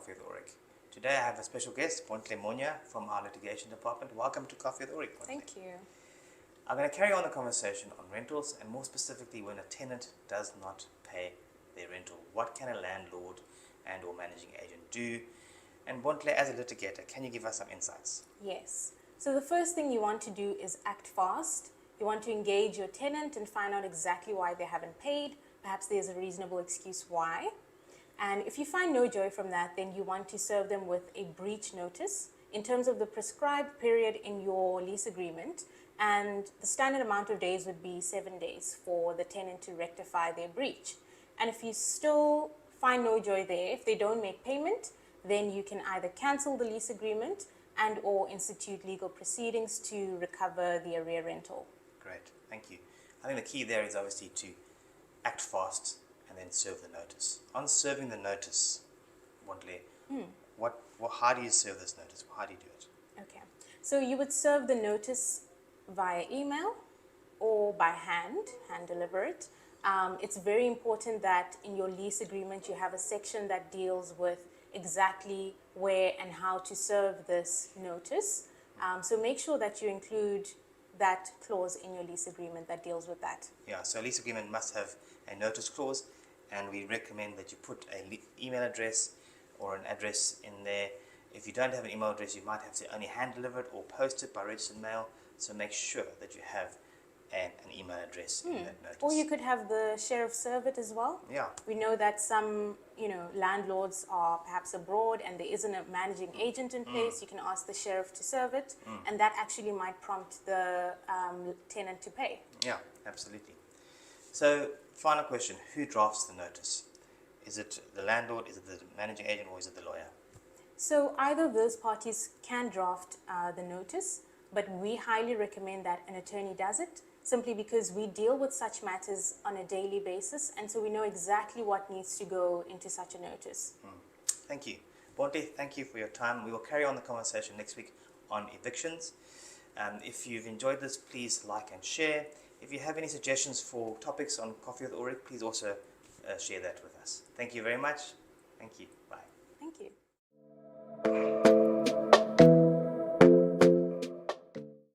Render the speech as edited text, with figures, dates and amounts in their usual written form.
Coffee with Ulrik. Today I have a special guest, Bontle Monnya from our litigation department. Welcome to Coffee with Ulrik. Thank you. I'm going to carry on the conversation on rentals and more specifically when a tenant does not pay their rental. What can a landlord and or managing agent do? And Bontle, as a litigator, can you give us some insights? Yes. So the first thing you want to do is act fast. You want to engage your tenant and find out exactly why they haven't paid. Perhaps there's a reasonable excuse why. And if you find no joy from that, then you want to serve them with a breach notice in terms of the prescribed period in your lease agreement. And the standard amount of days would be 7 days for the tenant to rectify their breach. And if you still find no joy there, if they don't make payment, then you can either cancel the lease agreement and or institute legal proceedings to recover the arrear rental. Great, thank you. I think the key there is obviously to act fast and then serve the notice. On serving the notice, Bontle, how do you serve this notice? How do you do it? Okay, so you would serve the notice via email or by hand deliver it. It's very important that in your lease agreement you have a section that deals with exactly where and how to serve this notice. So make sure that you include that clause in your lease agreement that deals with that. Yeah, so a lease agreement must have a notice clause, and we recommend that you put an email address or an address in there. If you don't have an email address, you might have to only hand deliver it or post it by registered mail. So make sure that you have an email address in that notice. Or you could have the sheriff serve it as well. Yeah. We know that some, landlords are perhaps abroad and there isn't a managing agent in place. You can ask the sheriff to serve it, and that actually might prompt the tenant to pay. Yeah, absolutely. So, final question, who drafts the notice? Is it the landlord, is it the managing agent, or is it the lawyer? So either of those parties can draft the notice, but we highly recommend that an attorney does it, simply because we deal with such matters on a daily basis, and so we know exactly what needs to go into such a notice. Thank you. Bontle, thank you for your time. We will carry on the conversation next week on evictions. If you've enjoyed this, please like and share. If you have any suggestions for topics on Coffee with Ulrik, please also share that with us. Thank you very much. Thank you. Bye. Thank you.